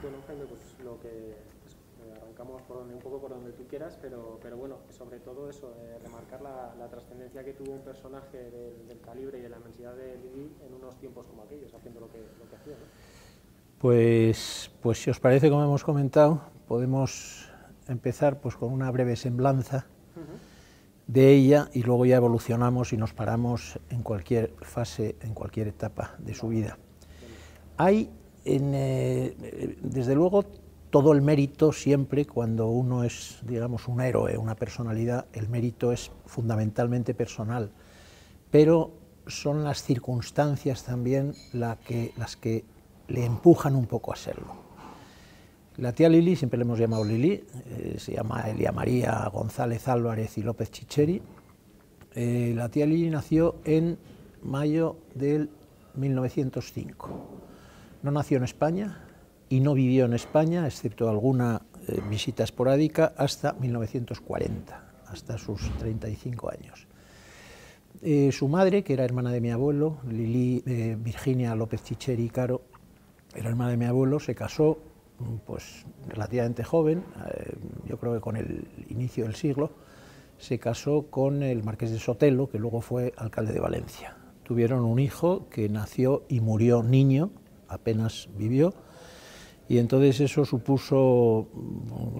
Bueno, Jaime, pues arrancamos un poco por donde tú quieras, pero bueno, sobre todo eso, remarcar la trascendencia que tuvo un personaje del calibre y de la inmensidad de Lili en unos tiempos como aquellos, haciendo lo que hacía, ¿no? Pues si os parece, como hemos comentado, podemos empezar pues con una breve semblanza de ella y luego ya evolucionamos y nos paramos en cualquier fase, en cualquier etapa de su vida. Hay, desde luego, todo el mérito siempre cuando uno es, digamos, un héroe, una personalidad, el mérito es fundamentalmente personal, pero son las circunstancias también las que le empujan un poco a serlo. La tía Lili, siempre le hemos llamado Lili, se llama Elia María González Álvarez y López Chicheri. La tía Lili nació en mayo del 1905. No nació en España y no vivió en España, excepto alguna visita esporádica, hasta 1940, hasta sus 35 años. Su madre, que era hermana de mi abuelo, Virginia López Chicheri Caro, era hermana de mi abuelo, se casó pues relativamente joven, yo creo que con el inicio del siglo, se casó con el marqués de Sotelo, que luego fue alcalde de Valencia. Tuvieron un hijo que nació y murió niño, apenas vivió, y entonces eso supuso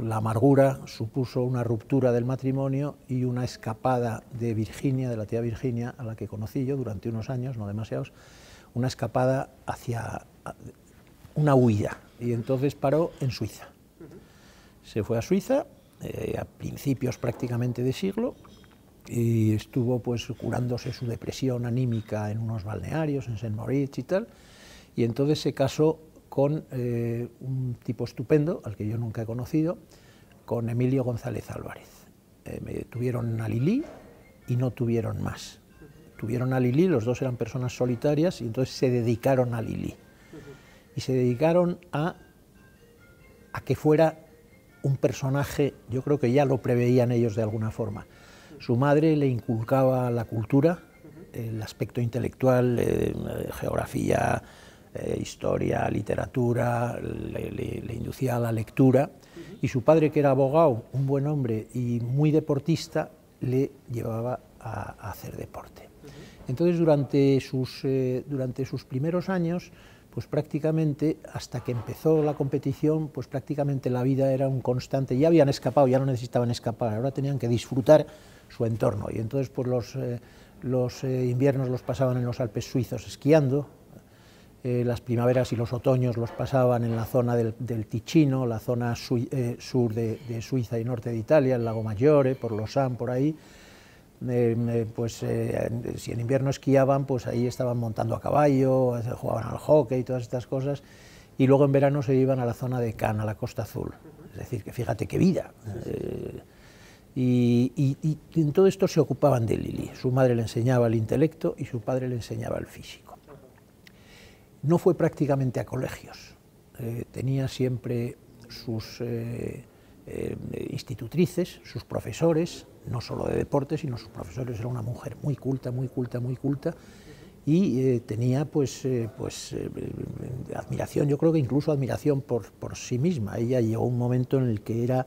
la amargura, supuso una ruptura del matrimonio y una escapada de Virginia, de la tía Virginia, a la que conocí yo durante unos años, no demasiados, una escapada hacia una huida, y entonces paró en Suiza. Se fue a Suiza a principios prácticamente de siglo y estuvo pues curándose su depresión anímica en unos balnearios, en Saint Moritz y tal, y entonces se casó con un tipo estupendo, al que yo nunca he conocido, con Emilio González Álvarez. Tuvieron a Lili y no tuvieron más. Tuvieron a Lili, los dos eran personas solitarias, y entonces se dedicaron a Lili. Y se dedicaron a que fuera un personaje, yo creo que ya lo preveían ellos de alguna forma. Su madre le inculcaba la cultura, el aspecto intelectual, geografía, historia, literatura, le inducía a la lectura, y su padre, que era abogado, un buen hombre y muy deportista, le llevaba a hacer deporte. Entonces, durante sus primeros años, pues prácticamente, hasta que empezó la competición, pues prácticamente la vida era un constante. Ya habían escapado, ya no necesitaban escapar, ahora tenían que disfrutar su entorno, y entonces pues los inviernos los pasaban en los Alpes suizos esquiando, las primaveras y los otoños los pasaban en la zona del Ticino, la zona sur de Suiza y norte de Italia, el lago Maggiore, por Lausanne, por ahí. Si en invierno esquiaban, pues ahí estaban montando a caballo, jugaban al hockey y todas estas cosas, y luego en verano se iban a la zona de Cannes, a la Costa Azul. Es decir, que fíjate qué vida. Y en todo esto se ocupaban de Lili. Su madre le enseñaba el intelecto y su padre le enseñaba el físico. No fue prácticamente a colegios, tenía siempre sus institutrices, sus profesores, no solo de deporte, sino sus profesores. Era una mujer muy culta, muy culta, muy culta, y tenía admiración, yo creo que incluso admiración por sí misma. Ella llegó un momento en el que era,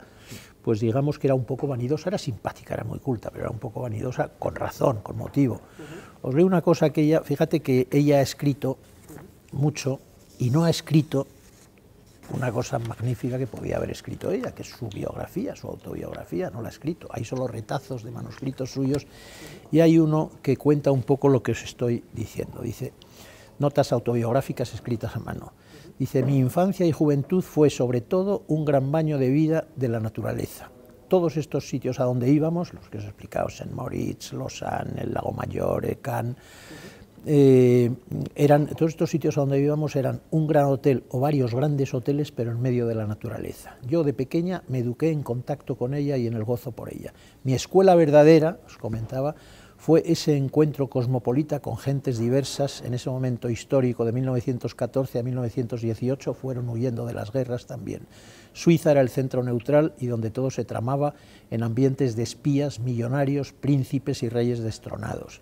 pues digamos que era un poco vanidosa, era simpática, era muy culta, pero era un poco vanidosa, con razón, con motivo. Os leo una cosa que ella, fíjate que ella ha escrito mucho y no ha escrito una cosa magnífica que podía haber escrito ella, que es su biografía, su autobiografía. No la ha escrito. Hay solo retazos de manuscritos suyos, y hay uno que cuenta un poco lo que os estoy diciendo. Dice: notas autobiográficas escritas a mano. Dice: mi infancia y juventud fue sobre todo un gran baño de vida de la naturaleza. Todos estos sitios a donde íbamos, los que os he explicado, Saint Moritz, Lausanne, el lago Maggiore, Cannes, todos estos sitios a donde íbamos eran un gran hotel o varios grandes hoteles, pero en medio de la naturaleza. Yo de pequeña me eduqué en contacto con ella y en el gozo por ella. Mi escuela verdadera, os comentaba, fue ese encuentro cosmopolita con gentes diversas. En ese momento histórico de 1914 a 1918 fueron huyendo de las guerras también. Suiza era el centro neutral y donde todo se tramaba en ambientes de espías, millonarios, príncipes y reyes destronados.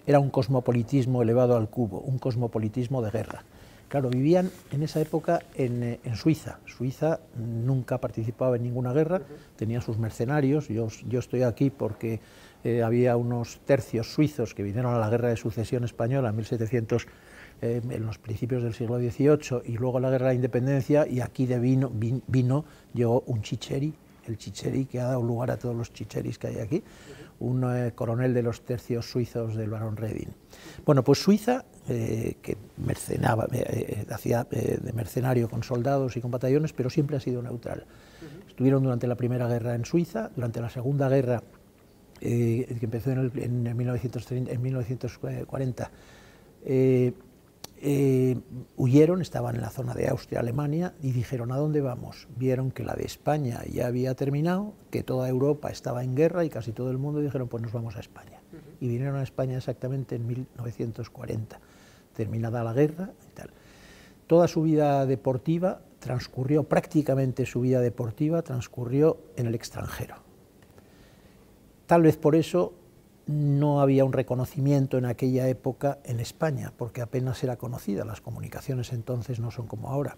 Era un cosmopolitismo elevado al cubo, un cosmopolitismo de guerra. Claro, vivían en esa época en Suiza. Suiza nunca participaba en ninguna guerra, tenía sus mercenarios. Yo estoy aquí porque había unos tercios suizos que vinieron a la Guerra de Sucesión Española en 1700, en los principios del siglo XVIII, y luego la Guerra de la Independencia, y aquí llegó un chicheri, el chicheri que ha dado lugar a todos los chicheris que hay aquí, un coronel de los tercios suizos del barón Reding. Bueno, pues Suiza, que hacía de mercenario con soldados y con batallones, pero siempre ha sido neutral. Estuvieron durante la Primera Guerra en Suiza, durante la Segunda Guerra, que empezó en 1940, huyeron, estaban en la zona de Austria, Alemania, y dijeron: ¿a dónde vamos? Vieron que la de España ya había terminado, que toda Europa estaba en guerra y casi todo el mundo, y dijeron: pues nos vamos a España. Y vinieron a España exactamente en 1940, terminada la guerra y tal. Toda su vida deportiva transcurrió, prácticamente su vida deportiva transcurrió en el extranjero. Tal vez por eso no había un reconocimiento en aquella época en España, porque apenas era conocida, las comunicaciones entonces no son como ahora.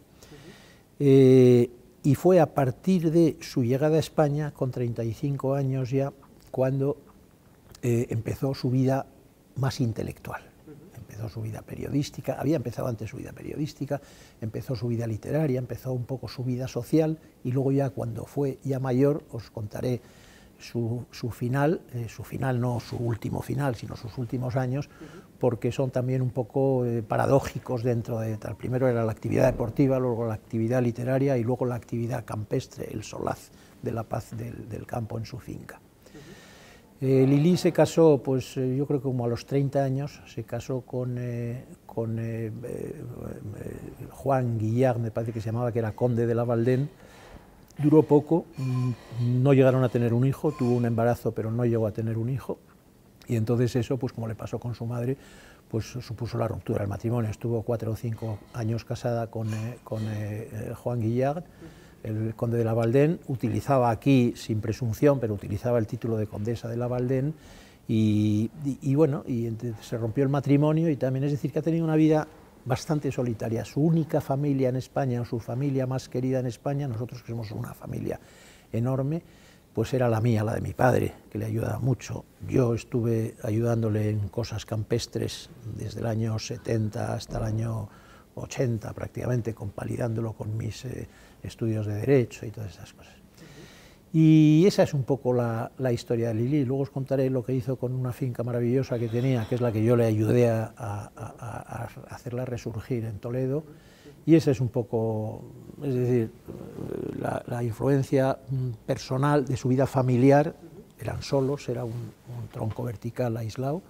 Y fue a partir de su llegada a España, con 35 años ya, cuando empezó su vida más intelectual. Empezó su vida periodística, había empezado antes su vida periodística, empezó su vida literaria, empezó un poco su vida social, y luego ya cuando fue ya mayor, os contaré su final no su último final, sino sus últimos años, porque son también un poco paradójicos dentro de tal. Primero era la actividad deportiva, luego la actividad literaria y luego la actividad campestre, el solaz de la paz del campo en su finca. Lili se casó, pues yo creo que como a los 30 años, se casó con Juan Guillard, me parece que se llamaba, que era conde de la Valdén. Duró poco, no llegaron a tener un hijo, tuvo un embarazo pero no llegó a tener un hijo, y entonces eso, pues como le pasó con su madre, pues supuso la ruptura del matrimonio. Estuvo 4 o 5 años casada con Juan Guillard, el conde de la Valdén. Utilizaba aquí, sin presunción, pero utilizaba el título de condesa de la Valdén, y bueno, y entonces se rompió el matrimonio, y también es decir que ha tenido una vida bastante solitaria. Su única familia en España, o su familia más querida en España, nosotros que somos una familia enorme, pues era la mía, la de mi padre, que le ayudaba mucho. Yo estuve ayudándole en cosas campestres desde el año 70 hasta el año 80 prácticamente, compalidándolo con mis estudios de Derecho y todas esas cosas. Y esa es un poco la historia de Lili. Luego os contaré lo que hizo con una finca maravillosa que tenía, que es la que yo le ayudé a hacerla resurgir en Toledo. Y esa es un poco, es decir, la influencia personal de su vida familiar. Eran solos, era un tronco vertical aislado.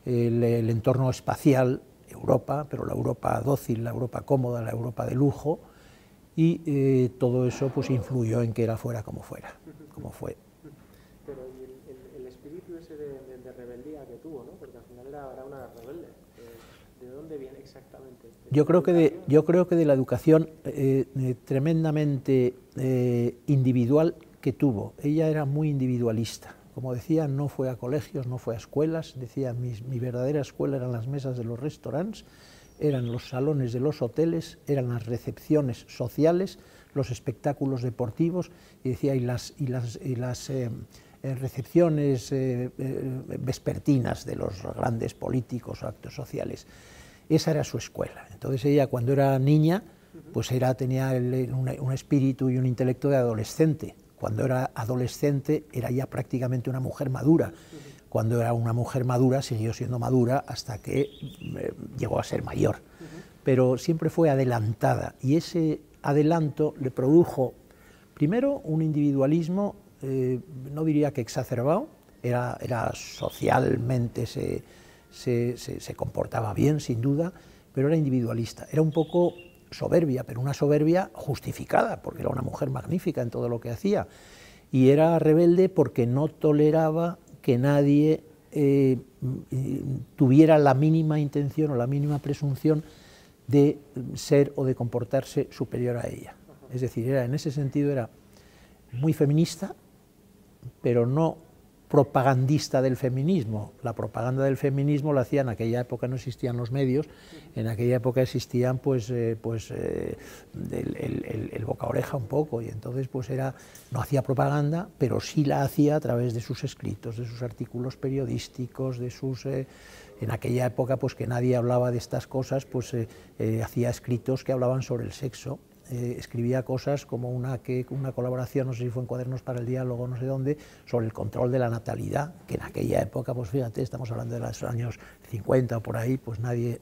El entorno espacial, Europa, pero la Europa dócil, la Europa cómoda, la Europa de lujo. Y todo eso pues influyó en que era fuera como fue. Pero y el espíritu ese de rebeldía que tuvo, ¿no? Porque al final era una rebelde. ¿De dónde viene exactamente? Yo creo que de la educación tremendamente individual que tuvo. Ella era muy individualista. Como decía, no fue a colegios, no fue a escuelas. Decía, mi verdadera escuela eran las mesas de los restaurantes, eran los salones de los hoteles, eran las recepciones sociales, los espectáculos deportivos, y decía, y las recepciones vespertinas de los grandes políticos o actos sociales. Esa era su escuela. Entonces ella, cuando era niña, pues tenía un espíritu y un intelecto de adolescente. Cuando era adolescente era ya prácticamente una mujer madura. Cuando era una mujer madura siguió siendo madura hasta que llegó a ser mayor. Pero siempre fue adelantada, y ese adelanto le produjo primero un individualismo, no diría que exacerbado, era socialmente, se comportaba bien sin duda, pero era individualista, era un poco soberbia, pero una soberbia justificada, porque era una mujer magnífica en todo lo que hacía, y era rebelde porque no toleraba que nadie tuviera la mínima intención o la mínima presunción de ser o de comportarse superior a ella. Es decir, en ese sentido era muy feminista, pero no propagandista del feminismo. La propaganda del feminismo la hacía, en aquella época no existían los medios, en aquella época existían el boca a oreja un poco, y entonces pues no hacía propaganda, pero sí la hacía a través de sus escritos, de sus artículos periodísticos, de sus... en aquella época pues que nadie hablaba de estas cosas, pues hacía escritos que hablaban sobre el sexo. Escribía cosas como una colaboración, no sé si fue en Cuadernos para el Diálogo, no sé dónde, sobre el control de la natalidad, que en aquella época, pues fíjate, estamos hablando de los años 50 o por ahí, pues nadie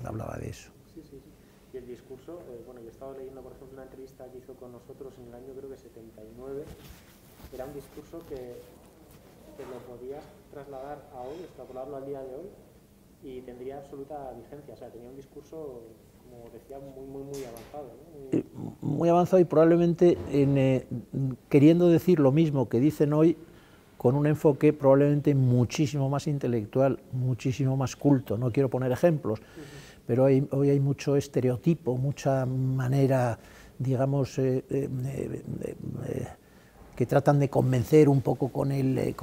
hablaba de eso. Sí, sí, sí. Y el discurso, bueno, yo he estado leyendo, por ejemplo, una entrevista que hizo con nosotros en el año, creo que 79, era un discurso que lo podías trasladar a hoy, extrapolarlo al día de hoy, y tendría absoluta vigencia, o sea, tenía un discurso, como decía, muy avanzado, ¿no? Muy avanzado, y probablemente queriendo decir lo mismo que dicen hoy, con un enfoque probablemente muchísimo más intelectual, muchísimo más culto. No quiero poner ejemplos, pero hoy hay mucho estereotipo, mucha manera, digamos, que tratan de convencer un poco con el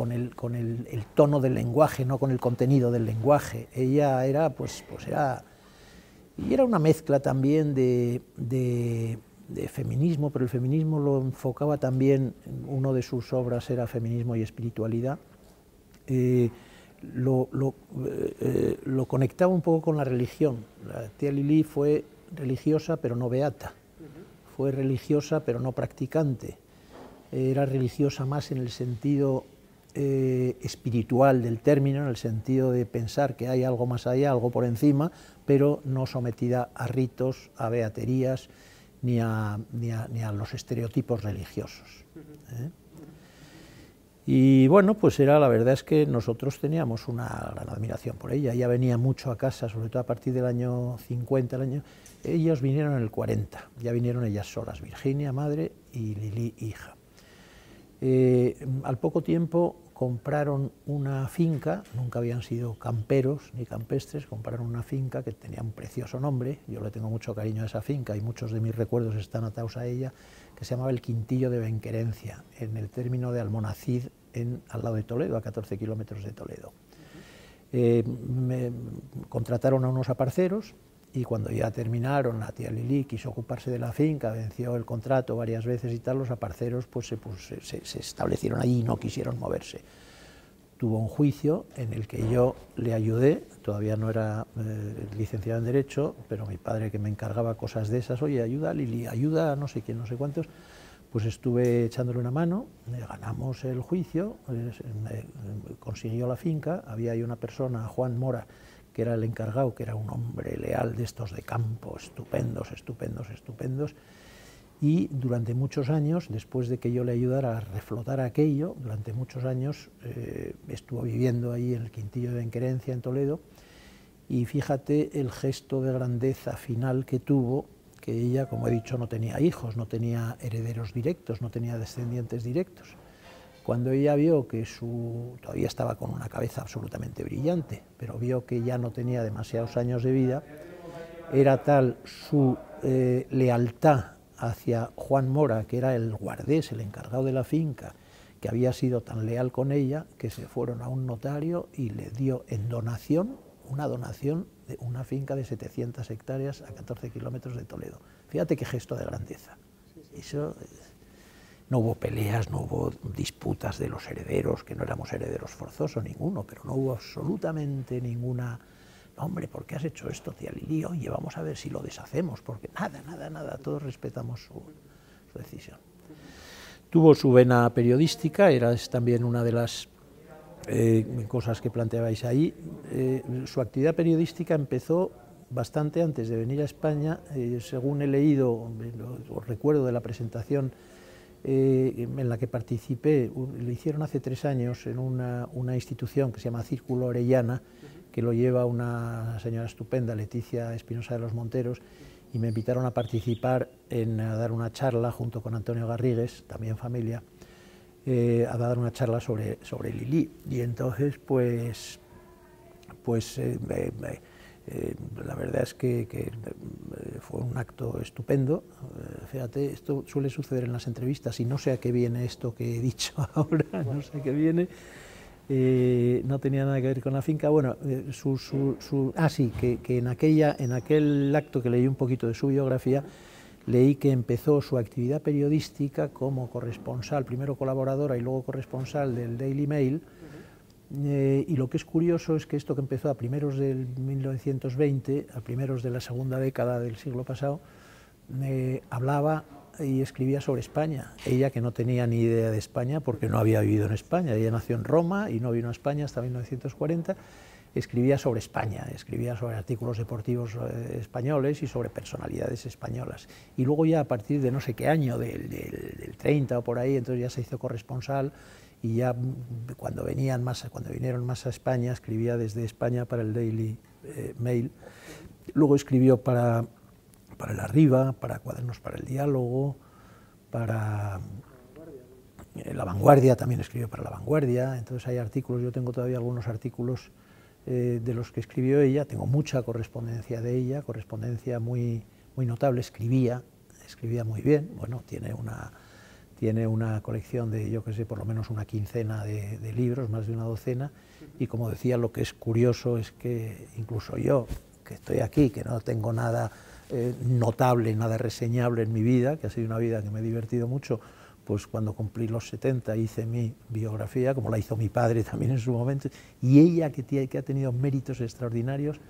tono del lenguaje, no con el contenido del lenguaje. Ella era, y era una mezcla también de feminismo, pero el feminismo lo enfocaba también, una de sus obras era Feminismo y Espiritualidad, lo conectaba un poco con la religión. La tía Lili fue religiosa pero no beata, fue religiosa pero no practicante, era religiosa más en el sentido espiritual del término, en el sentido de pensar que hay algo más allá, algo por encima, pero no sometida a ritos, a beaterías, ni a los estereotipos religiosos. Y bueno, pues la verdad es que nosotros teníamos una gran admiración por ella. Ella venía mucho a casa, sobre todo a partir del año 50, ellos vinieron en el 40, ya vinieron ellas solas, Virginia, madre, y Lili, hija. Al poco tiempo compraron una finca, nunca habían sido camperos ni campestres, compraron una finca que tenía un precioso nombre, yo le tengo mucho cariño a esa finca y muchos de mis recuerdos están atados a ella, que se llamaba el Quintillo de Benquerencia, en el término de Almonacid, al lado de Toledo, a 14 kilómetros de Toledo. Me contrataron a unos aparceros, y cuando ya terminaron, la tía Lili quiso ocuparse de la finca, venció el contrato varias veces y tal, los aparceros pues se establecieron allí y no quisieron moverse. Tuvo un juicio en el que yo le ayudé, todavía no era licenciado en Derecho, pero mi padre, que me encargaba cosas de esas, oye, ayuda a Lili, ayuda a no sé quién, no sé cuántos, pues estuve echándole una mano, ganamos el juicio, consiguió la finca, había ahí una persona, Juan Mora, que era el encargado, que era un hombre leal de estos de campo, estupendos, y durante muchos años, después de que yo le ayudara a reflotar aquello, durante muchos años estuvo viviendo ahí en el Quintillo de Benquerencia, en Toledo, y fíjate el gesto de grandeza final que tuvo, que ella, como he dicho, no tenía hijos, no tenía herederos directos, no tenía descendientes directos. Cuando ella vio que todavía estaba con una cabeza absolutamente brillante, pero vio que ya no tenía demasiados años de vida, era tal su lealtad hacia Juan Mora, que era el guardés, el encargado de la finca, que había sido tan leal con ella, que se fueron a un notario y le dio en donación, una donación de una finca de 700 hectáreas a 14 kilómetros de Toledo. Fíjate qué gesto de grandeza. Eso... No hubo peleas, no hubo disputas de los herederos, que no éramos herederos forzosos ninguno, pero no hubo absolutamente ninguna... No, hombre, ¿por qué has hecho esto, tía Lili? Oye, vamos a ver si lo deshacemos, porque nada, todos respetamos su decisión. Tuvo su vena periodística, es también una de las cosas que planteabais ahí. Su actividad periodística empezó bastante antes de venir a España, según he leído, os recuerdo de la presentación en la que participé, lo hicieron hace 3 años en una institución que se llama Círculo Orellana, que lo lleva una señora estupenda, Leticia Espinosa de los Monteros, y me invitaron a participar a dar una charla junto con Antonio Garrigues, también familia, a dar una charla sobre Lili. Y entonces, la verdad es que fue un acto estupendo. Fíjate, esto suele suceder en las entrevistas y no sé a qué viene esto que he dicho ahora, no sé a qué viene, No tenía nada que ver con la finca. Bueno, sí, que en aquel acto que leí un poquito de su biografía, leí que empezó su actividad periodística como corresponsal, primero colaboradora y luego corresponsal del Daily Mail, y lo que es curioso es que esto que empezó a primeros del 1920, a primeros de la segunda década del siglo pasado, hablaba y escribía sobre España. Ella, que no tenía ni idea de España porque no había vivido en España, ella nació en Roma y no vino a España hasta 1940, escribía sobre España, escribía sobre artículos deportivos españoles y sobre personalidades españolas. Y luego ya a partir de no sé qué año, del 30 o por ahí, entonces ya se hizo corresponsal, y ya cuando vinieron más a España, escribía desde España para el Daily Mail. Luego escribió para La Riva, para Cuadernos para el Diálogo, para La Vanguardia, también escribió para La Vanguardia. Entonces hay artículos, yo tengo todavía algunos artículos de los que escribió ella, tengo mucha correspondencia de ella, correspondencia muy notable, escribía muy bien. Bueno, tiene una colección de, yo qué sé, por lo menos una quincena de libros, más de una docena, y como decía, lo que es curioso es que incluso yo, que estoy aquí, que no tengo nada notable, nada reseñable en mi vida, que ha sido una vida que me he divertido mucho, pues cuando cumplí los 70 hice mi biografía, como la hizo mi padre también en su momento, y ella que ha tenido méritos extraordinarios,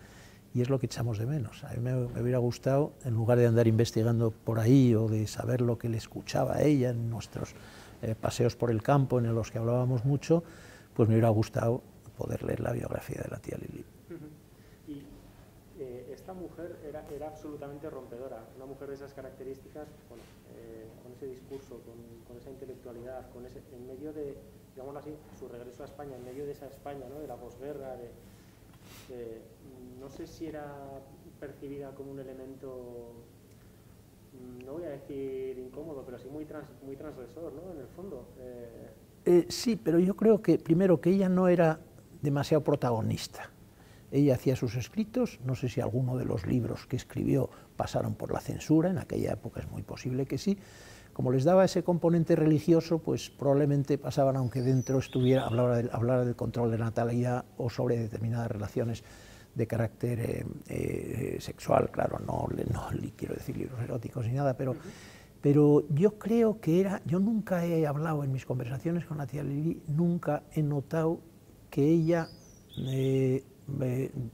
y es lo que echamos de menos. A mí me hubiera gustado, en lugar de andar investigando por ahí o de saber lo que le escuchaba a ella en nuestros paseos por el campo, en los que hablábamos mucho, pues me hubiera gustado poder leer la biografía de la tía Lili. Y esta mujer era absolutamente rompedora, una mujer de esas características, bueno, con ese discurso, con esa intelectualidad, en medio de, digámoslo así, su regreso a España, en medio de esa España, ¿no?, de la posguerra, no sé si era percibida como un elemento, no voy a decir incómodo, pero sí muy transgresor, ¿no?, en el fondo. Sí, pero yo creo que, primero, que ella no era demasiado protagonista. Ella hacía sus escritos, no sé si alguno de los libros que escribió pasaron por la censura, en aquella época es muy posible que sí. Como les daba ese componente religioso, pues probablemente pasaban, aunque dentro hablara del control de natalidad o sobre determinadas relaciones de carácter sexual, claro, no quiero decir libros eróticos ni nada, pero yo creo que yo nunca he hablado en mis conversaciones con la tía Lili, nunca he notado que ella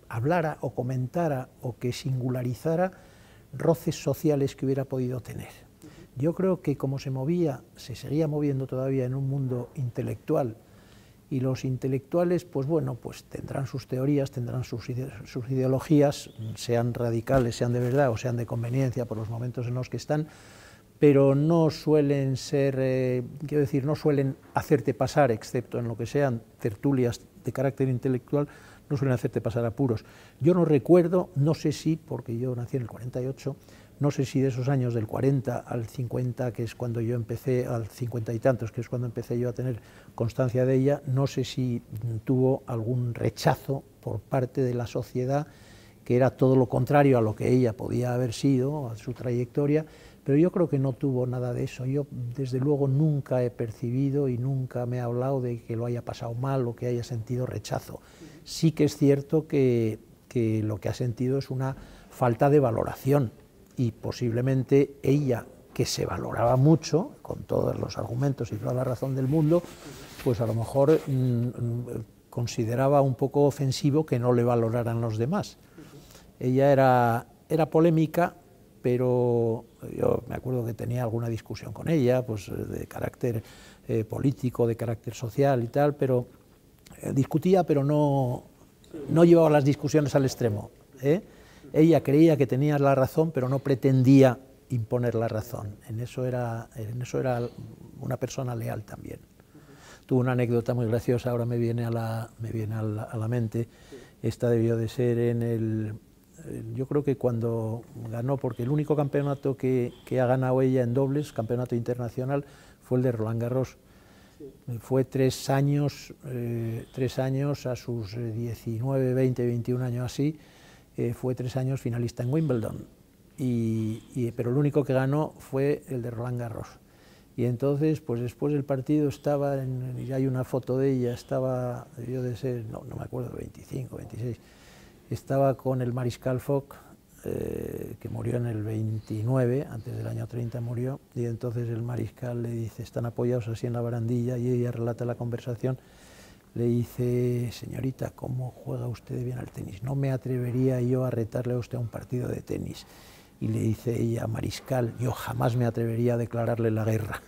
hablara o comentara o que singularizara roces sociales que hubiera podido tener. Yo creo que como se seguía moviendo todavía en un mundo intelectual, y los intelectuales, pues bueno, pues tendrán sus teorías, tendrán sus ideologías, sean radicales, sean de verdad o sean de conveniencia por los momentos en los que están, pero no suelen ser, quiero decir, no suelen hacerte pasar, excepto en lo que sean tertulias de carácter intelectual, no suelen hacerte pasar apuros. Yo no recuerdo, no sé si, porque yo nací en el 48, no sé si de esos años del 40 al 50, que es cuando yo empecé, al 50 y tantos, que es cuando empecé yo a tener constancia de ella, no sé si tuvo algún rechazo por parte de la sociedad, que era todo lo contrario a lo que ella podía haber sido, a su trayectoria, pero yo creo que no tuvo nada de eso. Yo, desde luego, nunca he percibido y nunca me ha hablado de que lo haya pasado mal o que haya sentido rechazo. Sí que es cierto que lo que ha sentido es una falta de valoración, y posiblemente ella, que se valoraba mucho, con todos los argumentos y toda la razón del mundo, pues a lo mejor consideraba un poco ofensivo que no le valoraran los demás. Ella era polémica, pero yo me acuerdo que tenía alguna discusión con ella, pues de carácter político, de carácter social y tal, pero discutía, pero no llevaba las discusiones al extremo, ¿eh? Ella creía que tenía la razón, pero no pretendía imponer la razón. En eso era una persona leal también. Tuvo una anécdota muy graciosa, ahora me viene a la mente. Esta debió de ser yo creo que cuando ganó, porque el único campeonato que ha ganado ella en dobles, campeonato internacional, fue el de Roland Garros. Fue 3 años a sus 19, 20, 21 años así, fue 3 años finalista en Wimbledon, pero el único que ganó fue el de Roland Garros. Y entonces, pues después del partido estaba, y hay una foto de ella, estaba, debió de ser, no me acuerdo, 25, 26, estaba con el mariscal Foch, que murió en el 29, antes del año 30 murió, y entonces el mariscal le dice, están apoyados así en la barandilla, y ella relata la conversación, le dice, señorita, ¿cómo juega usted bien al tenis? No me atrevería yo a retarle a usted a un partido de tenis. Y le dice ella, mariscal, yo jamás me atrevería a declararle la guerra.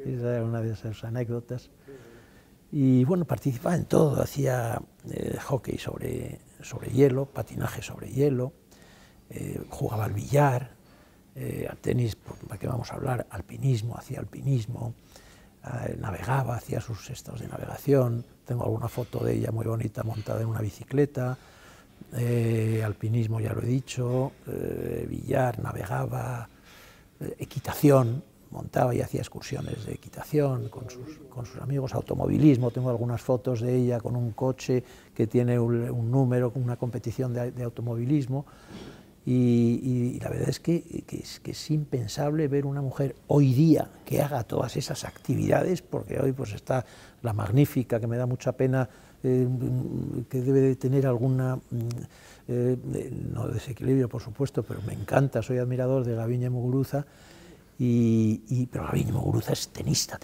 Esa era una de esas anécdotas. Y bueno, participaba en todo, hacía hockey sobre hielo, patinaje sobre hielo, jugaba al billar, al tenis, ¿para qué vamos a hablar? Alpinismo, hacía alpinismo, navegaba, hacía sus estados de navegación. Tengo alguna foto de ella muy bonita montada en una bicicleta. Alpinismo, ya lo he dicho, billar, navegaba, equitación, montaba y hacía excursiones de equitación con sus amigos, automovilismo. Tengo algunas fotos de ella con un coche que tiene un número, con una competición de automovilismo. Y la verdad es que es impensable ver una mujer hoy día que haga todas esas actividades, porque hoy pues está la Magnífica, que me da mucha pena, que debe de tener alguna, no desequilibrio por supuesto, pero me encanta, soy admirador de Gaviña Muguruza, pero Gaviña Muguruza es tenista.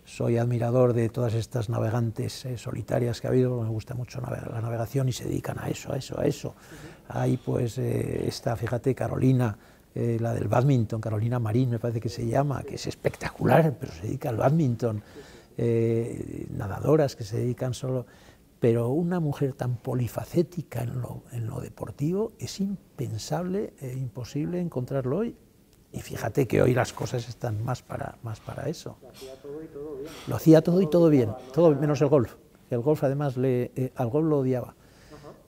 Soy admirador de todas estas navegantes solitarias que ha habido, me gusta mucho la navegación y se dedican a eso. Ahí pues está, fíjate, Carolina, la del bádminton, Carolina Marín me parece que se llama, que es espectacular, pero se dedica al bádminton, nadadoras que se dedican solo, pero una mujer tan polifacética en lo deportivo es impensable e imposible encontrarlo hoy. Y fíjate que hoy las cosas están más para eso. Lo hacía todo y todo bien. Lo hacía todo y todo bien, todo menos el golf. El golf además, al golf lo odiaba.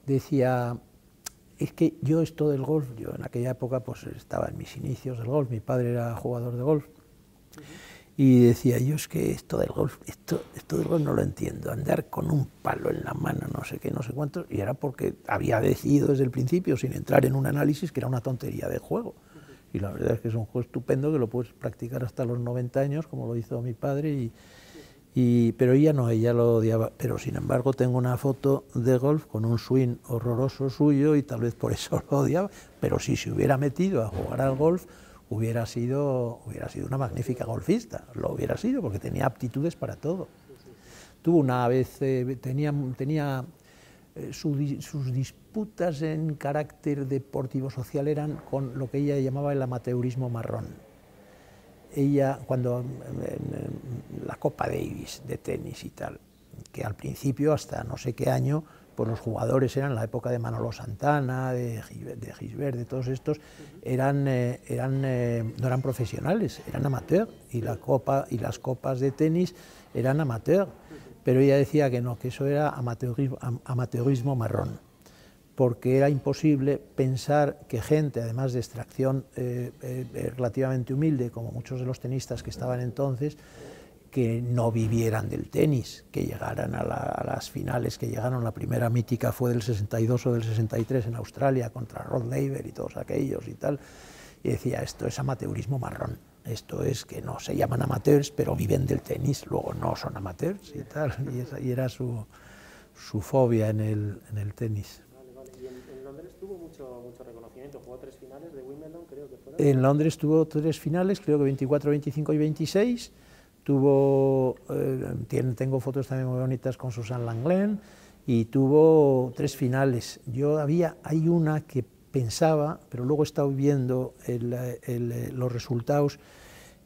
Decía, es que yo esto del golf, yo en aquella época pues estaba en mis inicios del golf, mi padre era jugador de golf, y decía, yo es que esto del golf no lo entiendo, andar con un palo en la mano, no sé qué, no sé cuánto, y era porque había decidido desde el principio, sin entrar en un análisis, que era una tontería de juego. Y la verdad es que es un juego estupendo que lo puedes practicar hasta los 90 años, como lo hizo mi padre, pero ella no, ella lo odiaba. Pero sin embargo tengo una foto de golf con un swing horroroso suyo y tal vez por eso lo odiaba, pero si se hubiera metido a jugar al golf hubiera sido una magnífica golfista, lo hubiera sido porque tenía aptitudes para todo. Tuvo una vez, tenía sus disputas en carácter deportivo-social eran con lo que ella llamaba el amateurismo marrón. Ella, cuando en la Copa Davis de tenis y tal, que al principio, hasta no sé qué año, pues los jugadores eran la época de Manolo Santana, de Gisbert, de todos estos, no eran profesionales, eran amateur, y las copas de tenis eran amateur. Pero ella decía que no, que eso era amateurismo marrón, porque era imposible pensar que gente, además de extracción relativamente humilde, como muchos de los tenistas que estaban entonces, que no vivieran del tenis, que llegaran a las finales que llegaron. La primera mítica fue del 62 o del 63 en Australia, contra Rod Laver y todos aquellos y tal, y decía, esto es amateurismo marrón. Esto es que no se llaman amateurs, pero viven del tenis, luego no son amateurs y tal, y era su fobia en el tenis. Vale. Y en Londres tuvo mucho reconocimiento, jugó 3 finales de Wimbledon, creo que fueron. En Londres tuvo 3 finales, creo que 24, 25 y 26, tengo fotos también muy bonitas con Susan Langlaine, y tuvo 3 finales. Hay una que pensaba, pero luego he estado viendo los resultados,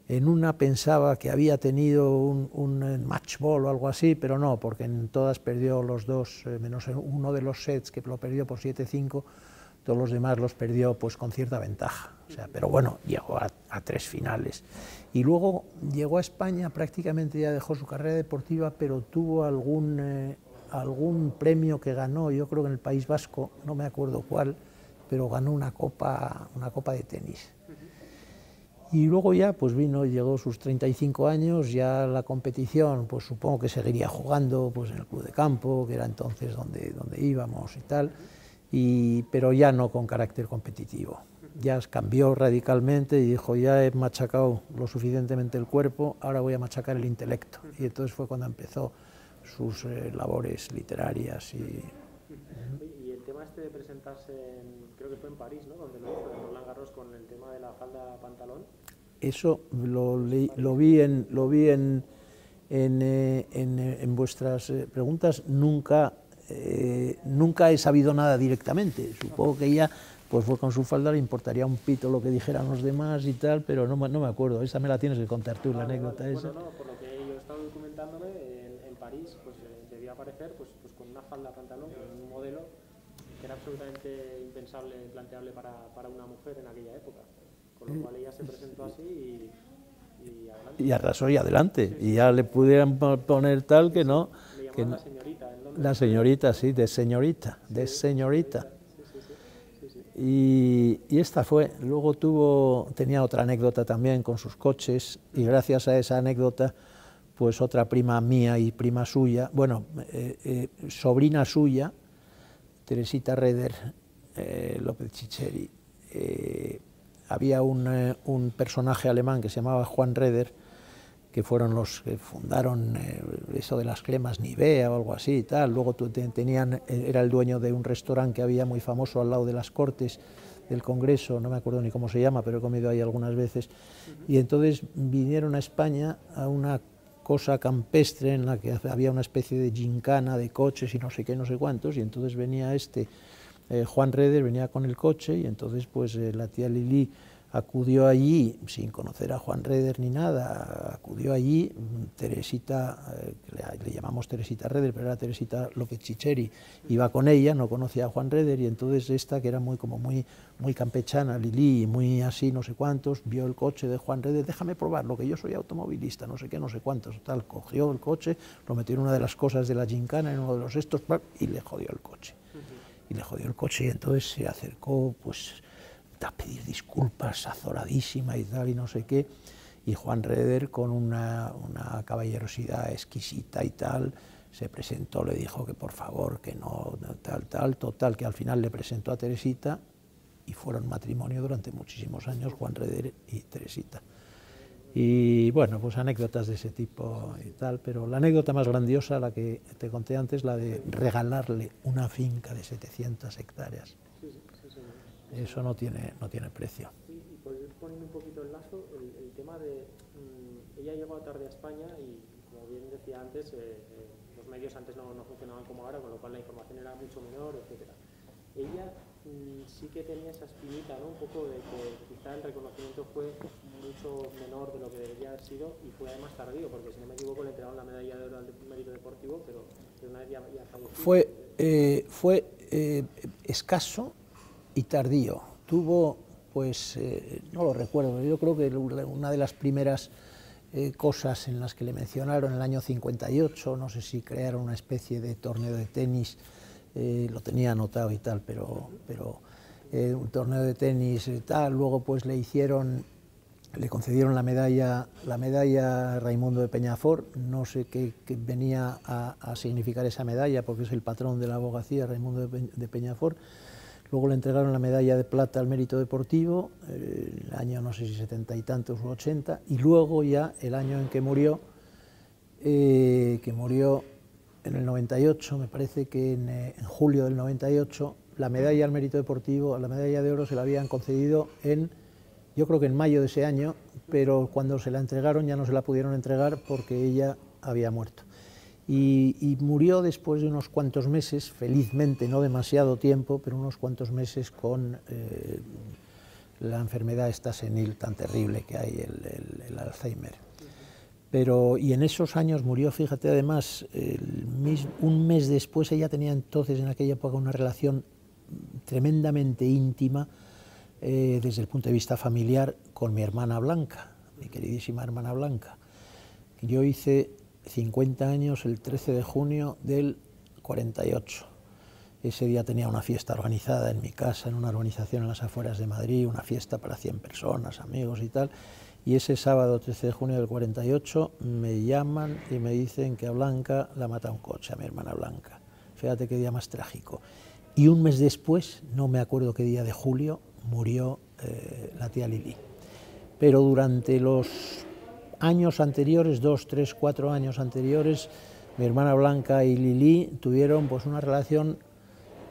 en una pensaba que había tenido un match ball o algo así, pero no, porque en todas perdió los dos, menos uno de los sets que lo perdió por 7-5, todos los demás los perdió pues con cierta ventaja. O sea, pero bueno, llegó a 3 finales. Y luego llegó a España, prácticamente ya dejó su carrera deportiva, pero tuvo algún premio que ganó, yo creo que en el País Vasco, no me acuerdo cuál, pero ganó una copa de tenis. Y luego ya pues llegó sus 35 años, ya la competición, pues supongo que seguiría jugando pues en el club de campo, que era entonces donde íbamos y tal, pero ya no con carácter competitivo. Ya cambió radicalmente y dijo, ya he machacado lo suficientemente el cuerpo, ahora voy a machacar el intelecto. Y entonces fue cuando empezó sus labores literarias. Y el tema este de presentarse, creo que fue en París, ¿no? Donde lo hizo, en Roland Garros, con el tema de la falda pantalón. Eso lo vi en vuestras preguntas, nunca he sabido nada directamente. Supongo que ella pues fue con su falda, le importaría un pito lo que dijeran los demás y tal, pero no me acuerdo. Esa me la tienes que contar tú, la anécdota esa. Bueno, no, por lo que yo he estado documentándome, en París pues debía aparecer pues con una falda pantalón, con un modelo que era absolutamente impensable, implanteable para una mujer en aquella época. Con lo cual ella se presentó así y adelante. Y arrasó y adelante. Sí, y ya le pudieran poner tal que no. Le llamaban la señorita en Londres. La señorita, sí, de señorita, de señorita. Y esta fue, luego tenía otra anécdota también con sus coches, y gracias a esa anécdota, pues otra prima mía y prima suya, bueno, sobrina suya, Teresita Reder, López Chicheri, había un personaje alemán que se llamaba Juan Reder, que fueron los que fundaron eso de las cremas Nivea o algo así y tal. Luego era el dueño de un restaurante que había muy famoso al lado de las Cortes del Congreso, no me acuerdo ni cómo se llama, pero he comido ahí algunas veces. Y entonces vinieron a España a una cosa campestre en la que había una especie de gincana de coches y no sé qué, no sé cuántos, y entonces venía Juan Reder, venía con el coche, y entonces pues la tía Lili acudió allí, sin conocer a Juan Reder ni nada, acudió allí, Teresita, le llamamos Teresita Reder, pero era Teresita López Chicheri, iba con ella, no conocía a Juan Reder, y entonces esta, que era muy campechana, Lili, muy así, no sé cuántos, vio el coche de Juan Reder, déjame probarlo, que yo soy automovilista, no sé qué, no sé cuántos, tal, cogió el coche, lo metió en una de las cosas de la gincana, en uno de los estos, y le jodió el coche. Y le jodió el coche, y entonces se acercó, pues, a pedir disculpas, azoradísima y tal, y no sé qué, y Juan Reder, con una caballerosidad exquisita y tal, se presentó, le dijo que por favor, que no, total, que al final le presentó a Teresita, y fueron matrimonio durante muchísimos años, Juan Reder y Teresita. Y bueno, pues anécdotas de ese tipo y tal, pero la anécdota más grandiosa, la que te conté antes, la de regalarle una finca de 700 hectáreas. Eso no tiene precio. Y por ir poniendo un poquito el lazo, el tema de... ella llegó tarde a España y, como bien decía antes, los medios antes no funcionaban como ahora, con lo cual la información era mucho menor, etc. Ella sí que tenía esa espinita, ¿no? Un poco de que quizá el reconocimiento fue mucho menor de lo que debería haber sido, y fue además tardío, porque si no me equivoco le entregaron la medalla de oro al mérito deportivo, pero una vez ya falleció. Fue escaso y tardío. Tuvo, pues, no lo recuerdo, yo creo que una de las primeras cosas en las que le mencionaron en el año 58, no sé si crearon una especie de torneo de tenis, lo tenía anotado y tal, pero un torneo de tenis y tal, luego pues le concedieron la medalla Raimundo de Peñafort, no sé qué venía a significar esa medalla, porque es el patrón de la abogacía, Raimundo de Peñafort. Luego le entregaron la medalla de plata al mérito deportivo, el año no sé si 70 y tantos o 80, y luego ya el año en que murió en el 98, me parece que en julio del 98, la medalla al mérito deportivo, la medalla de oro se la habían concedido yo creo que en mayo de ese año, pero cuando se la entregaron ya no se la pudieron entregar porque ella había muerto. Y murió después de unos cuantos meses, felizmente no demasiado tiempo, pero unos cuantos meses con la enfermedad esta senil tan terrible que hay, el Alzheimer. Y en esos años murió, fíjate, además, un mes después, ella tenía entonces en aquella época una relación tremendamente íntima desde el punto de vista familiar con mi hermana Blanca, mi queridísima hermana Blanca. Yo hice 50 años el 13 de junio del 48. Ese día tenía una fiesta organizada en mi casa, en una urbanización en las afueras de Madrid, una fiesta para 100 personas, amigos y tal, y ese sábado 13 de junio del 48 me llaman y me dicen que a Blanca la mata un coche, a mi hermana Blanca. Fíjate qué día más trágico. Y un mes después, no me acuerdo qué día de julio, murió la tía Lili. Pero durante los años anteriores, 2, 3, 4 años anteriores, mi hermana Blanca y Lili tuvieron pues una relación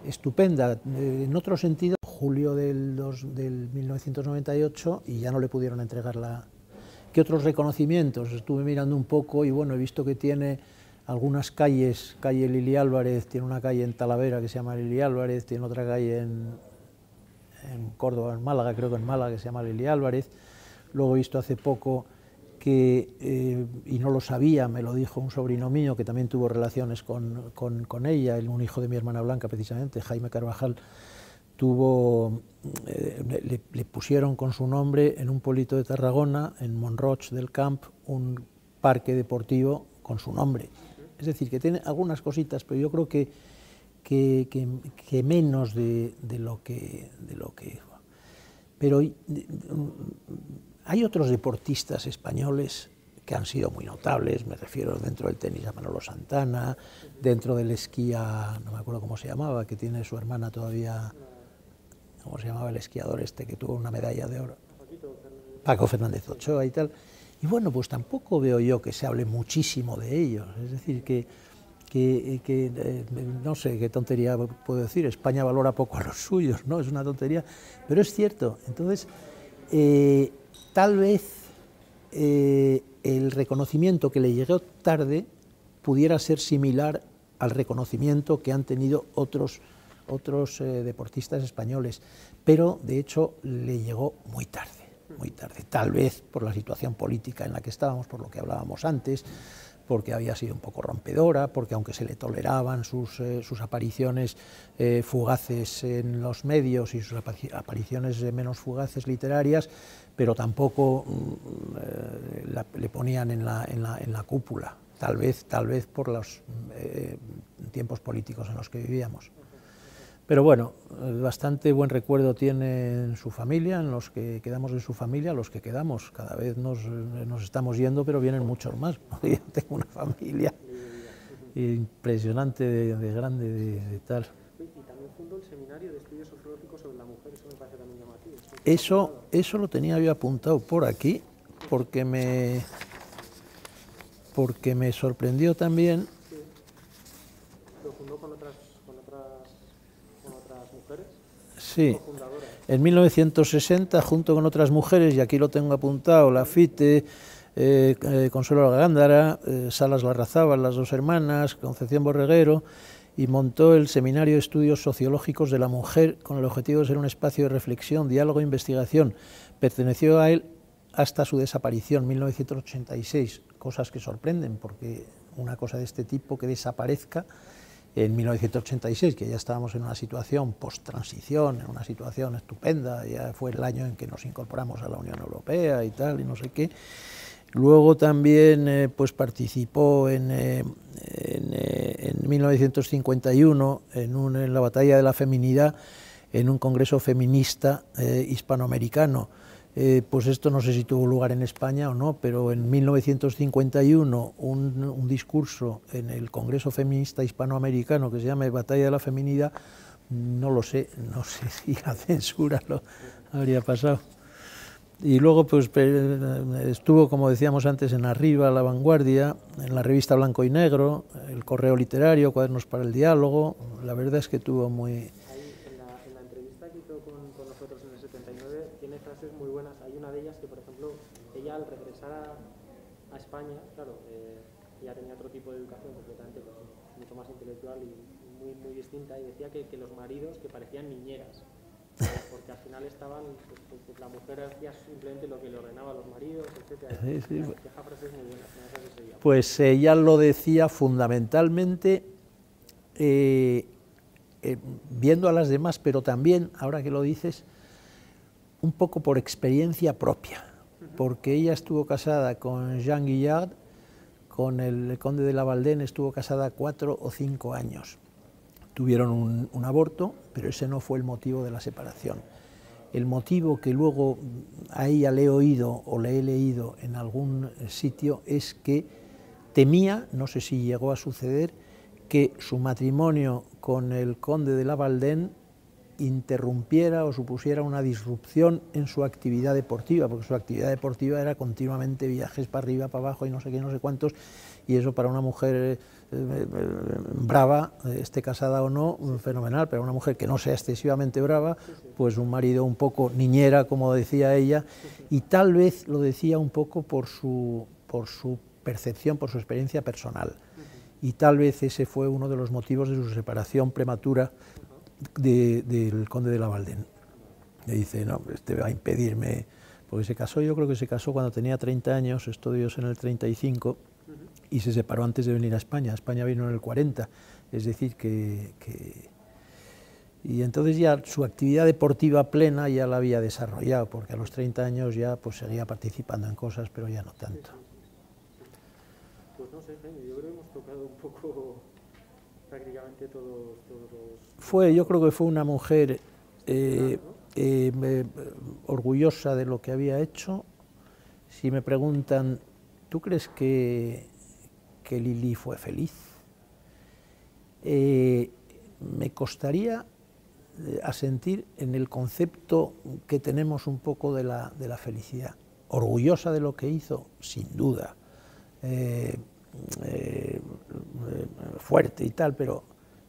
estupenda. En otro sentido, julio del 1998, y ya no le pudieron entregar la... ¿Qué otros reconocimientos? Estuve mirando un poco y bueno, he visto que tiene algunas calles, calle Lili Álvarez, tiene una calle en Talavera que se llama Lili Álvarez, tiene otra calle en Córdoba, en Málaga, creo que en Málaga, que se llama Lili Álvarez. Luego he visto hace poco que, y no lo sabía, me lo dijo un sobrino mío que también tuvo relaciones con ella, un hijo de mi hermana Blanca precisamente, Jaime Carvajal, le pusieron con su nombre en un pueblito de Tarragona, en Montroig del Camp, un parque deportivo con su nombre. Es decir, que tiene algunas cositas, pero yo creo que menos de lo que... Pero hay otros deportistas españoles que han sido muy notables, me refiero dentro del tenis a Manolo Santana, dentro del esquí a, no me acuerdo cómo se llamaba, que tiene su hermana todavía, ¿cómo se llamaba el esquiador este que tuvo una medalla de oro? Paco Fernández Ochoa y tal. Y bueno, pues tampoco veo yo que se hable muchísimo de ellos, es decir, no sé qué tontería puedo decir, España valora poco a los suyos, ¿no? Es una tontería, pero es cierto. Entonces, tal vez el reconocimiento que le llegó tarde pudiera ser similar al reconocimiento que han tenido otros deportistas españoles, pero de hecho le llegó muy tarde, tal vez por la situación política en la que estábamos, por lo que hablábamos antes, porque había sido un poco rompedora, porque aunque se le toleraban sus apariciones fugaces en los medios y sus apariciones menos fugaces literarias, pero tampoco le ponían en la cúpula, tal vez por los tiempos políticos en los que vivíamos. Pero bueno, bastante buen recuerdo tiene en su familia, en los que quedamos en su familia, los que quedamos. Cada vez nos estamos yendo, pero vienen muchos más. Yo tengo una familia impresionante, de grande, de tal. Y también fundó el Seminario de Estudios Sociológicos sobre la Mujer, eso me parece también llamativo. Eso lo tenía yo apuntado por aquí, porque me sorprendió también. Sí. ¿Lo fundó con otras mujeres? Sí, en 1960, junto con otras mujeres, y aquí lo tengo apuntado, Lafite, Consuelo Gándara, Salas Larrazábal, las dos hermanas, Concepción Borreguero, y montó el Seminario de Estudios Sociológicos de la Mujer con el objetivo de ser un espacio de reflexión, diálogo e investigación. Perteneció a él hasta su desaparición, en 1986, cosas que sorprenden, porque una cosa de este tipo que desaparezca en 1986, que ya estábamos en una situación post-transición, en una situación estupenda, ya fue el año en que nos incorporamos a la Unión Europea y tal, y no sé qué. Luego también pues participó en 1951 en la Batalla de la Feminidad, en un congreso feminista hispanoamericano. Pues esto no sé si tuvo lugar en España o no, pero en 1951 un discurso en el Congreso Feminista Hispanoamericano que se llama Batalla de la Feminidad, no sé si la censura lo habría pasado. Y luego pues estuvo, como decíamos antes, en Arriba, La Vanguardia, en la revista Blanco y Negro, El Correo Literario, Cuadernos para el Diálogo. La verdad es que tuvo muy... En la entrevista que hizo con nosotros en el 79 tiene frases muy buenas. Hay una de ellas que, por ejemplo, ella al regresar a España, claro, ya tenía otro tipo de educación completamente pues, mucho más intelectual y muy distinta, y decía que los maridos que parecían niñeras, porque al final estaban, pues la mujer hacía simplemente lo que le ordenaba a los maridos, etc. Sí. Deja frases muy buenas. Pues ella lo decía fundamentalmente viendo a las demás, pero también, ahora que lo dices, un poco por experiencia propia, porque ella estuvo casada con Jean Guillard, con el conde de Lavaldén, estuvo casada 4 o 5 años. Tuvieron un aborto, pero ese no fue el motivo de la separación. El motivo que luego a ella le he oído o le he leído en algún sitio es que temía, no sé si llegó a suceder, que su matrimonio con el conde de Lavaldén interrumpiera o supusiera una disrupción en su actividad deportiva, porque su actividad deportiva era continuamente viajes para arriba, para abajo y no sé qué, no sé cuántos, y eso para una mujer brava, esté casada o no, fenomenal, pero una mujer que no sea excesivamente brava, pues un marido un poco niñera, como decía ella, y tal vez lo decía un poco por su percepción, por su experiencia personal, y tal vez ese fue uno de los motivos de su separación prematura del conde de Lavaldén. Le dice, no, este va a impedirme, porque se casó, yo creo que se casó cuando tenía 30 años, estudios en el 35, y se separó antes de venir a España. España vino en el 40, es decir, y entonces ya su actividad deportiva plena ya la había desarrollado, porque a los 30 años ya pues seguía participando en cosas, pero ya no tanto. Pues no sé, Jaime, yo creo que hemos tocado un poco prácticamente todos los... Yo creo que fue una mujer orgullosa de lo que había hecho. Si me preguntan, ¿tú crees que Lili fue feliz? Me costaría asentir en el concepto que tenemos un poco de la felicidad. Orgullosa de lo que hizo, sin duda, fuerte y tal, pero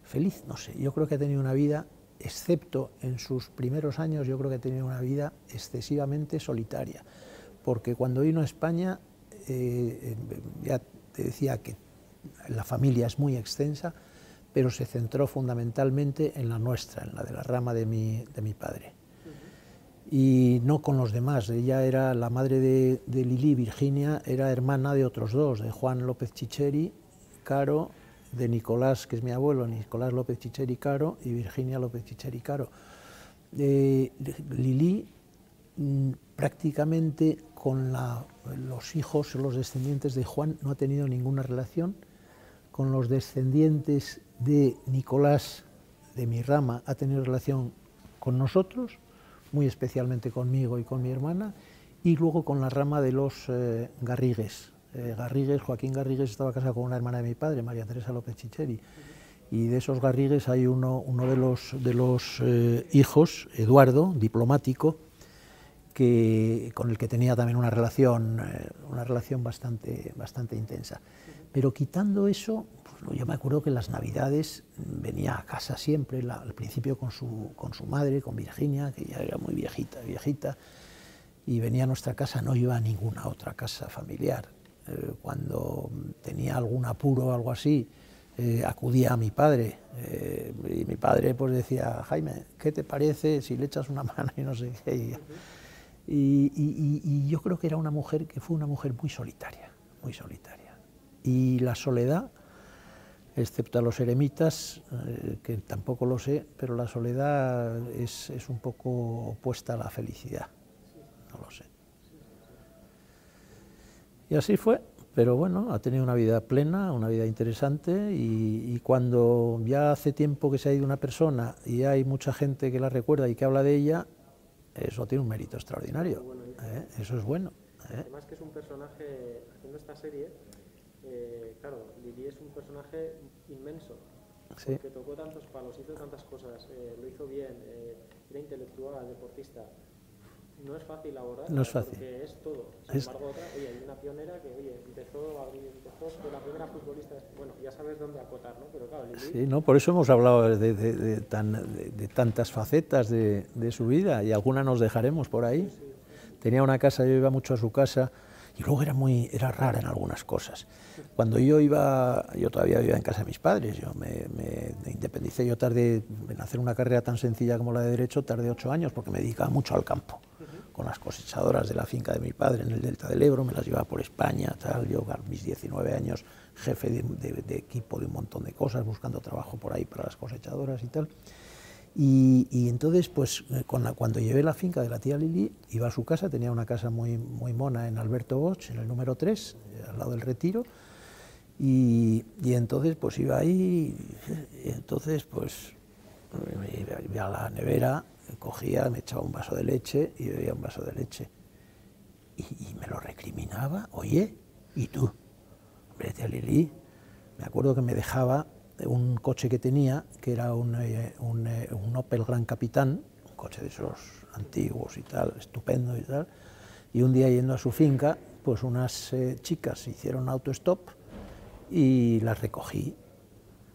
feliz, no sé. Yo creo que ha tenido una vida, excepto en sus primeros años, yo creo que ha tenido una vida excesivamente solitaria, porque cuando vino a España, ya te decía que la familia es muy extensa, pero se centró fundamentalmente en la nuestra, en la de la rama de mi padre. Y no con los demás. Ella era la madre de Lili, Virginia, era hermana de otros dos, de Juan López Chicheri Caro, de Nicolás, que es mi abuelo, Nicolás López Chicheri Caro, y Virginia López Chicheri Caro. Lili prácticamente con los hijos, los descendientes de Juan, no ha tenido ninguna relación. Con los descendientes de Nicolás, de mi rama, ha tenido relación con nosotros, muy especialmente conmigo y con mi hermana, y luego con la rama de los Garrigues. Joaquín Garrigues estaba casado con una hermana de mi padre, María Teresa López Chicheri, y de esos Garrigues hay uno de los hijos, Eduardo, diplomático, con el que tenía también una relación bastante intensa. Pero quitando eso, pues yo me acuerdo que en las Navidades venía a casa siempre, al principio con su madre, con Virginia, que ya era muy viejita, y venía a nuestra casa, no iba a ninguna otra casa familiar. Cuando tenía algún apuro o algo así, acudía a mi padre, y mi padre pues decía, Jaime, ¿qué te parece si le echas una mano y no sé qué? Y yo creo que era una mujer que fue una mujer muy solitaria, muy solitaria. Y la soledad, excepto a los eremitas, que tampoco lo sé, pero la soledad es un poco opuesta a la felicidad, no lo sé. Y así fue, pero bueno, ha tenido una vida plena, una vida interesante, y cuando ya hace tiempo que se ha ido una persona y hay mucha gente que la recuerda y que habla de ella, eso tiene un mérito extraordinario, eso es bueno. Además que es un personaje, haciendo esta serie, claro, Lili es un personaje inmenso, sí, porque tocó tantos palos, hizo tantas cosas, lo hizo bien, era intelectual, deportista. No es fácil abordar, no es fácil, porque es todo. Sin embargo, hay una pionera que, empezó con la primera futbolista, bueno, ya sabes dónde acotar, ¿no? Pero claro, Lili... Sí, ¿no? Por eso hemos hablado de tantas facetas de su vida, y alguna nos dejaremos por ahí. Sí. Tenía una casa, yo iba mucho a su casa, y luego era rara en algunas cosas. Cuando yo todavía vivía en casa de mis padres, yo me independicé, yo tardé en hacer una carrera tan sencilla como la de Derecho, tardé 8 años, porque me dedicaba mucho al campo. Con las cosechadoras de la finca de mi padre en el Delta del Ebro, me las llevaba por España, tal. Yo a mis 19 años, jefe de equipo de un montón de cosas, buscando trabajo por ahí para las cosechadoras y tal. Y entonces, pues, cuando llevé la finca de la tía Lili, iba a su casa, tenía una casa muy mona en Alberto Bosch, en el número 3, al lado del Retiro, y entonces, pues, iba ahí, y entonces, pues, iba a la nevera, cogía, me echaba un vaso de leche y bebía un vaso de leche. Y me lo recriminaba, oye, ¿y tú? Hombre, tía Lili, me acuerdo que me dejaba un coche que tenía, que era un Opel Gran Capitán, un coche de esos antiguos y tal, estupendo y tal, y un día yendo a su finca, pues unas chicas hicieron autostop y las recogí.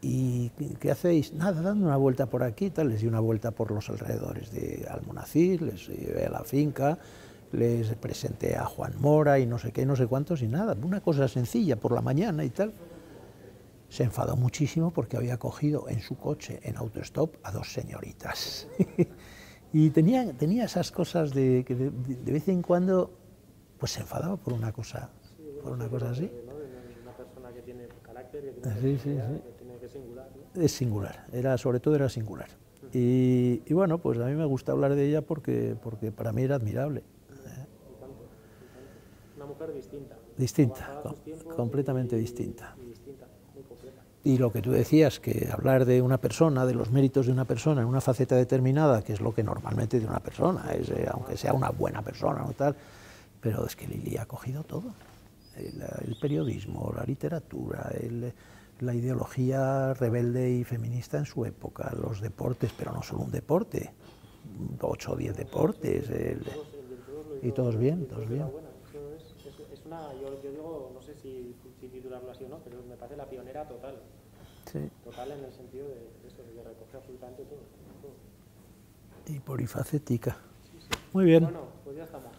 ¿Y qué hacéis? Nada, dando una vuelta por aquí, tal. Les di una vuelta por los alrededores de Almonacid, les llevé a la finca, les presenté a Juan Mora y no sé qué, no sé cuántos, y nada, una cosa sencilla por la mañana y tal. Se enfadó muchísimo porque había cogido en su coche, en autostop, a dos señoritas. Y tenía esas cosas de que de vez en cuando pues se enfadaba por una cosa, por una cosa así. Una persona que tiene carácter, que tiene personalidad, que es singular, ¿no? Es singular, sobre todo era singular. Y bueno, pues a mí me gusta hablar de ella porque para mí era admirable. Una mujer distinta. Distinta, completamente distinta. Y distinta, muy completa. Y lo que tú decías, que hablar de una persona, de los méritos de una persona en una faceta determinada, que es lo que normalmente de una persona, es, aunque sea una buena persona o tal, pero es que Lili ha cogido todo. El periodismo, la literatura, la ideología rebelde y feminista en su época, los deportes, pero no solo un deporte, 8 o 10 deportes, y todos bien, todos bien. Es una, yo digo, no sé si titularlo así o no, pero me parece la pionera total. Sí. Total en el sentido de eso, de recoger absolutamente todo. Y polifacética. Sí, sí. Muy bien. Bueno, pues ya estamos.